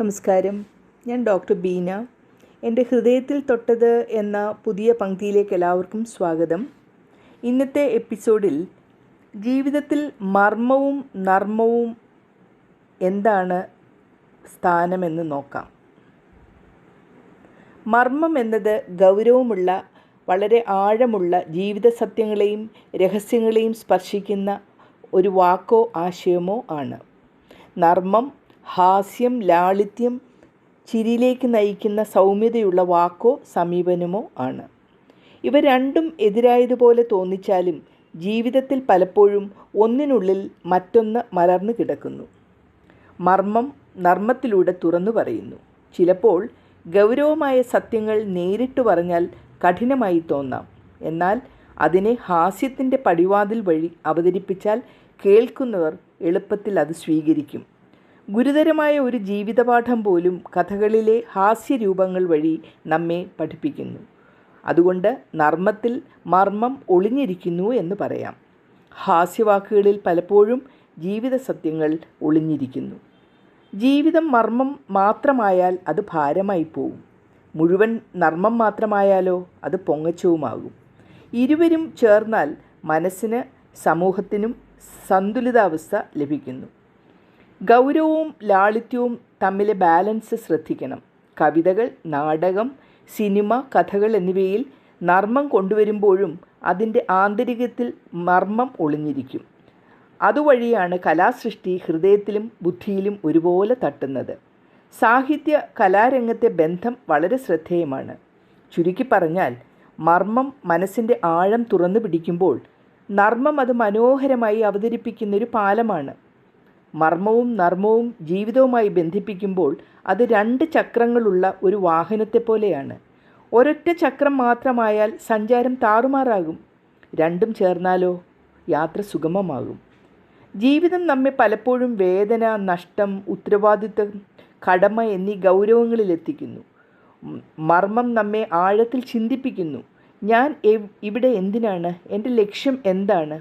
നമസ്കാരം. ഞാൻ ഡോക്ടർ ബീന. എൻ്റെ ഹൃദയത്തിൽ തൊട്ടത് എന്ന പുതിയ പങ്ക്തിയിലേക്ക് എല്ലാവർക്കും സ്വാഗതം. ഇന്നത്തെ എപ്പിസോഡിൽ ജീവിതത്തിൽ മർമ്മവും നർമ്മവും എന്താണ് സ്ഥാനമെന്ന് നോക്കാം. മർമ്മം എന്നത് ഗൗരവമുള്ള, വളരെ ആഴമുള്ള ജീവിത സത്യങ്ങളെയും രഹസ്യങ്ങളെയും സ്പർശിക്കുന്ന ഒരു വാക്കോ ആശയമോ ആണ്. നർമ്മം ഹാസ്യം, ലാളിത്യം, ചിരിയിലേക്ക് നയിക്കുന്ന സൗമ്യതയുള്ള വാക്കോ സമീപനമോ ആണ്. ഇവ രണ്ടും എതിരായതുപോലെ തോന്നിച്ചാലും ജീവിതത്തിൽ പലപ്പോഴും ഒന്നിനുള്ളിൽ മറ്റൊന്ന് മലർന്നു കിടക്കുന്നു. മർമ്മം നർമ്മത്തിലൂടെ തുറന്നു പറയുന്നു. ചിലപ്പോൾ ഗൗരവമായ സത്യങ്ങൾ നേരിട്ട് പറഞ്ഞാൽ കഠിനമായി തോന്നാം. എന്നാൽ അതിനെ ഹാസ്യത്തിൻ്റെ പടിവാതിൽ വഴി അവതരിപ്പിച്ചാൽ കേൾക്കുന്നവർ എളുപ്പത്തിൽ അത് സ്വീകരിക്കും. ഗുരുതരമായ ഒരു ജീവിതപാഠം പോലും കഥകളിലെ ഹാസ്യരൂപങ്ങൾ വഴി നമ്മെ പഠിപ്പിക്കുന്നു. അതുകൊണ്ട് നർമ്മത്തിൽ മർമ്മം ഒളിഞ്ഞിരിക്കുന്നു എന്ന് പറയാം. ഹാസ്യവാക്കുകളിൽ പലപ്പോഴും ജീവിത സത്യങ്ങൾ ഒളിഞ്ഞിരിക്കുന്നു. ജീവിതം മർമ്മം മാത്രമായാൽ അത് ഭാരമായി പോവും. മുഴുവൻ നർമ്മം മാത്രമായാലോ അത് പൊങ്ങച്ചവുമാകും. ഇരുവരും ചേർന്നാൽ മനസ്സിന്, സമൂഹത്തിനും സന്തുലിതാവസ്ഥ ലഭിക്കുന്നു. ഗൗരവവും ലാളിത്യവും തമ്മിലെ ബാലൻസ് ശ്രദ്ധിക്കണം. കവിതകൾ, നാടകം, സിനിമ, കഥകൾ എന്നിവയിൽ നർമ്മം കൊണ്ടുവരുമ്പോഴും അതിൻ്റെ ആന്തരികത്തിൽ മർമ്മം ഒളിഞ്ഞിരിക്കും. അതുവഴിയാണ് കലാസൃഷ്ടി ഹൃദയത്തിലും ബുദ്ധിയിലും ഒരുപോലെ തട്ടുന്നത്. സാഹിത്യ കലാരംഗത്തെ ബന്ധം വളരെ ശ്രദ്ധേയമാണ്. ചുരുക്കി പറഞ്ഞാൽ മർമ്മം മനസ്സിൻ്റെ ആഴം തുറന്നു പിടിക്കുമ്പോൾ നർമ്മം അത് മനോഹരമായി അവതരിപ്പിക്കുന്നൊരു പാലമാണ്. മർമ്മവും നർമ്മവും ജീവിതവുമായി ബന്ധിപ്പിക്കുമ്പോൾ അത് രണ്ട് ചക്രങ്ങളുള്ള ഒരു വാഹനത്തെ പോലെയാണ്. ഒരൊറ്റ ചക്രം മാത്രമായാൽ സഞ്ചാരം താറുമാറാകും. രണ്ടും ചേർന്നാലോ യാത്ര സുഗമമാകും. ജീവിതം നമ്മെ പലപ്പോഴും വേദന, നഷ്ടം, ഉത്തരവാദിത്വം, കടമ എന്നീ ഗൗരവങ്ങളിലെത്തിക്കുന്നു. മർമ്മം നമ്മെ ആഴത്തിൽ ചിന്തിപ്പിക്കുന്നു. ഞാൻ ഇവിടെ എന്തിനാണ്? എൻ്റെ ലക്ഷ്യം എന്താണ്?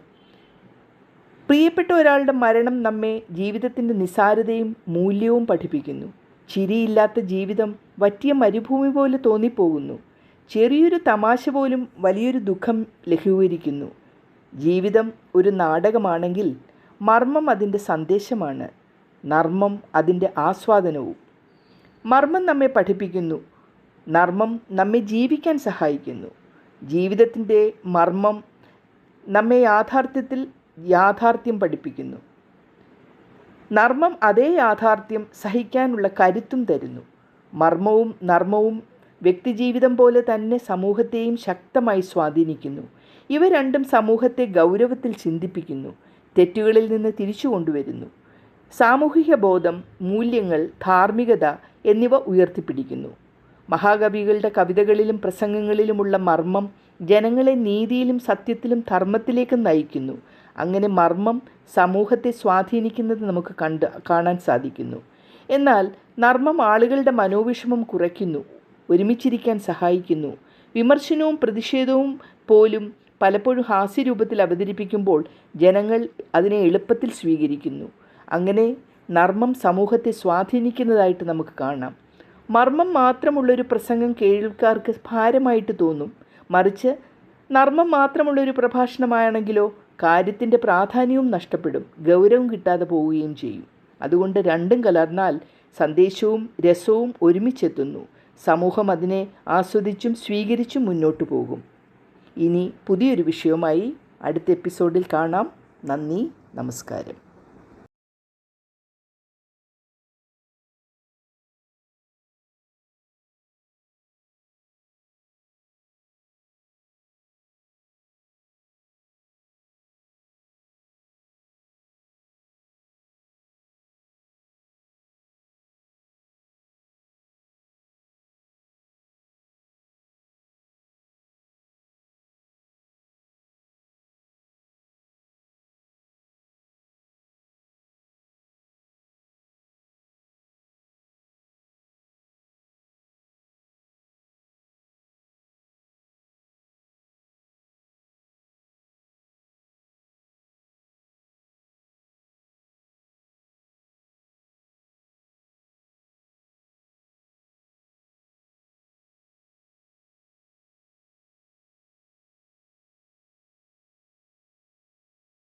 പ്രിയപ്പെട്ട ഒരാളുടെ മരണം നമ്മെ ജീവിതത്തിൻ്റെ നിസ്സാരതയും മൂല്യവും പഠിപ്പിക്കുന്നു. ചിരിയില്ലാത്ത ജീവിതം വറ്റിയ മരുഭൂമി പോലെ തോന്നിപ്പോകുന്നു. ചെറിയൊരു തമാശ പോലും വലിയൊരു ദുഃഖം ലഘൂകരിക്കുന്നു. ജീവിതം ഒരു നാടകമാണെങ്കിൽ മർമ്മം അതിൻ്റെ സന്ദേശമാണ്. നർമ്മം അതിൻ്റെ ആസ്വാദനവും. മർമ്മം നമ്മെ പഠിപ്പിക്കുന്നു. നർമ്മം നമ്മെ ജീവിക്കാൻ സഹായിക്കുന്നു. ജീവിതത്തിൻ്റെ മർമ്മം നമ്മെ യാഥാർത്ഥ്യം പഠിപ്പിക്കുന്നു. നർമ്മം അതേ യാഥാർത്ഥ്യം സഹിക്കാനുള്ള കരുത്തും തരുന്നു. മർമ്മവും നർമ്മവും വ്യക്തിജീവിതം പോലെ തന്നെ സമൂഹത്തെയും ശക്തമായി സ്വാധീനിക്കുന്നു. ഇവ രണ്ടും സമൂഹത്തെ ഗൗരവത്തിൽ ചിന്തിപ്പിക്കുന്നു, തെറ്റുകളിൽ നിന്ന് തിരിച്ചു കൊണ്ടുവരുന്നു. സാമൂഹിക ബോധം, മൂല്യങ്ങൾ, ധാർമ്മികത എന്നിവ ഉയർത്തിപ്പിടിക്കുന്നു. മഹാകവികളുടെ കവിതകളിലും പ്രസംഗങ്ങളിലുമുള്ള മർമ്മം ജനങ്ങളെ നീതിയിലും സത്യത്തിലും ധർമ്മത്തിലേക്കും നയിക്കുന്നു. അങ്ങനെ മർമ്മം സമൂഹത്തെ സ്വാധീനിക്കുന്നത് നമുക്ക് കാണാൻ സാധിക്കുന്നു. എന്നാൽ നർമ്മം ആളുകളുടെ മനോവിഷമം കുറയ്ക്കുന്നു, ഒരുമിച്ചിരിക്കാൻ സഹായിക്കുന്നു. വിമർശനവും പ്രതിഷേധവും പോലും പലപ്പോഴും ഹാസ്യരൂപത്തിൽ അവതരിപ്പിക്കുമ്പോൾ ജനങ്ങൾ അതിനെ എളുപ്പത്തിൽ സ്വീകരിക്കുന്നു. അങ്ങനെ നർമ്മം സമൂഹത്തെ സ്വാധീനിക്കുന്നതായിട്ട് നമുക്ക് കാണാം. മർമ്മം മാത്രമുള്ളൊരു പ്രസംഗം കേൾക്കാർക്ക് ഭാരമായിട്ട് തോന്നും. മറിച്ച് നർമ്മം മാത്രമുള്ളൊരു പ്രഭാഷണമാണെങ്കിലോ കാര്യത്തിൻ്റെ പ്രാധാന്യവും നഷ്ടപ്പെടും, ഗൗരവം കിട്ടാതെ പോവുകയും ചെയ്യും. അതുകൊണ്ട് രണ്ടും കലർന്നാൽ സന്ദേശവും രസവും ഒരുമിച്ചെത്തുന്നു. സമൂഹം അതിനെ ആസ്വദിച്ചും സ്വീകരിച്ചും മുന്നോട്ടു പോകും. ഇനി പുതിയൊരു വിഷയവുമായി അടുത്ത എപ്പിസോഡിൽ കാണാം. നന്ദി, നമസ്കാരം.